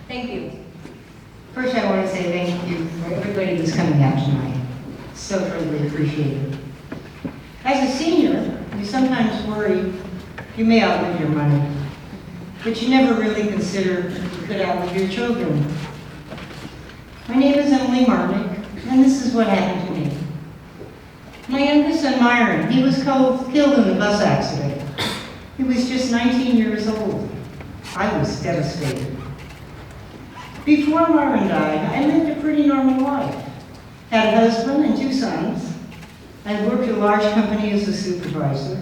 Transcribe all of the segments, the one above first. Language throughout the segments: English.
Thank you. First, I want to say thank you for everybody who's coming out tonight. So greatly appreciated. As a senior, you sometimes worry you may outlive your money, but you never really consider you could outlive your children. My name is Martinuk, and this is what happened to me. My youngest son, Myron, he was killed in a bus accident. He was just 19 years old. I was devastated. Before Myron died, I lived a pretty normal life. Had a husband and 2 sons. I worked at a large company as a supervisor,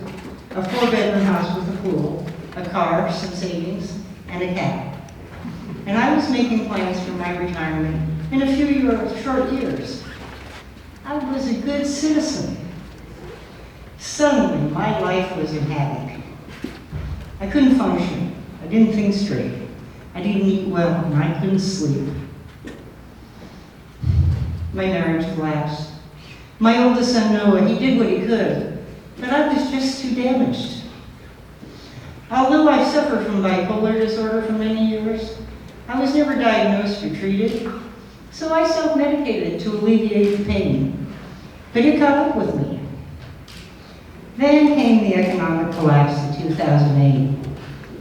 a 4-bedroom house with a pool, a car, some savings, and a cat. And I was making plans for my retirement in a few short years. I was a good citizen. Suddenly, my life was in havoc. I couldn't function. I didn't think straight. I didn't eat well, and I couldn't sleep. My marriage collapsed. My oldest son, Noah, he did what he could, but I was just too damaged. Although I suffered from bipolar disorder for many years, I was never diagnosed or treated, so I self-medicated to alleviate the pain, but it caught up with me. Then came the economic collapse in 2008.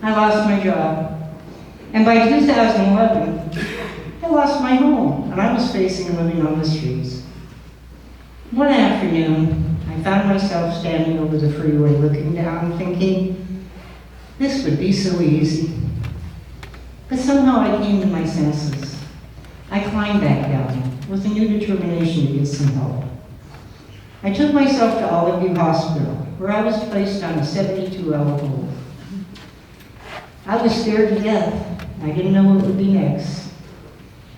I lost my job. And by 2011, I lost my home, and I was facing living on the streets. One afternoon, I found myself standing over the freeway looking down, thinking, this would be so easy. But somehow I came to my senses. I climbed back down with a new determination to get some help. I took myself to Olive View Hospital, where I was placed on a 72-hour hold. I was scared to death. I didn't know what would be next.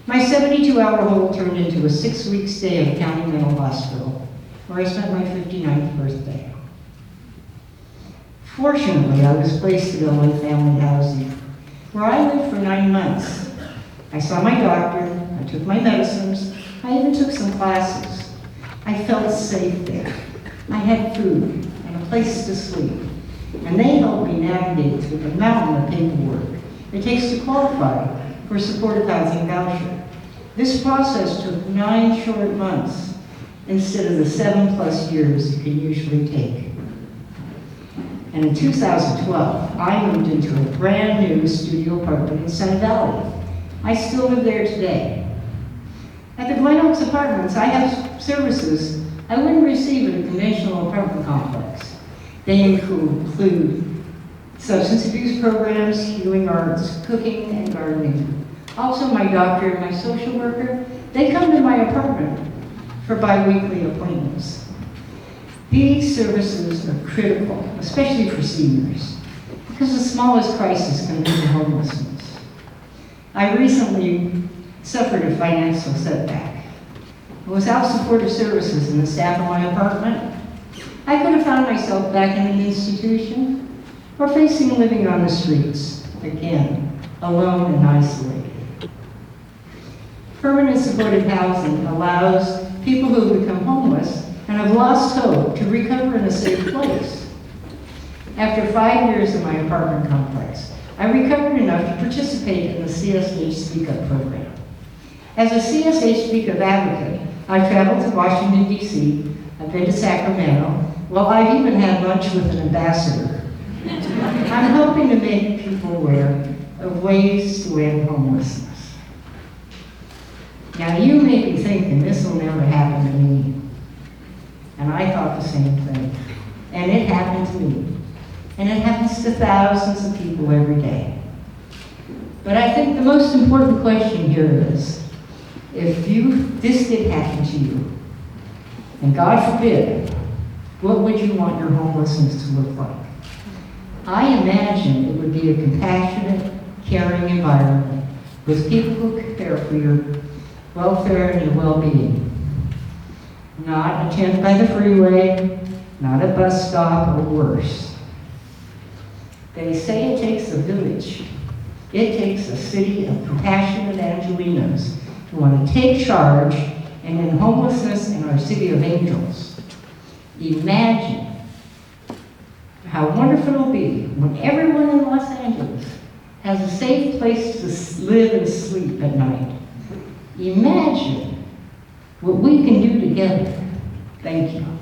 My 72-hour hold turned into a 6-week stay at County Mental Hospital, where I spent my 59th birthday. Fortunately, I was placed at Illinois Family Housing, where I lived for 9 months. I saw my doctor, I took my medicines, I even took some classes. I felt safe there. I had food and a place to sleep, and they helped me navigate through the mountain of paperwork it takes to qualify for a supportive housing voucher. This process took 9 short months instead of the 7+ years it can usually take. And in 2012, I moved into a brand new studio apartment in Sun Valley. I still live there today. At the Glen Oaks Apartments, I have services I wouldn't receive in a conventional apartment complex. They include substance abuse programs, healing arts, cooking, and gardening. Also, my doctor and my social worker, they come to my apartment for bi-weekly appointments. These services are critical, especially for seniors, because the smallest crisis can lead to homelessness. I recently suffered a financial setback. Without supportive services and the staff of my apartment, I could have found myself back in an institution or facing living on the streets, again, alone and isolated. Permanent supportive housing allows people who have become homeless and have lost hope to recover in a safe place. After 5 years in my apartment complex, I recovered enough to participate in the CSH Speak Up program. As a CSH Speak Up advocate, I've traveled to Washington, D.C., I've been to Sacramento, well, I've even had lunch with an ambassador. I'm hoping to make people aware of ways to end homelessness. Now, you may be thinking this will never happen to me. And I thought the same thing. And it happened to me. And it happens to thousands of people every day. But I think the most important question here is, if this did happen to you, and God forbid, what would you want your homelessness to look like? I imagine it would be a compassionate, caring environment with people who care for your welfare and your well-being. Not a tent by the freeway, not a bus stop, or worse. They say it takes a village. It takes a city of compassionate Angelinos who want to take charge and end homelessness in our city of angels. Imagine how wonderful it'll be when everyone in Los Angeles has a safe place to live and sleep at night. Imagine what we can do together. Thank you.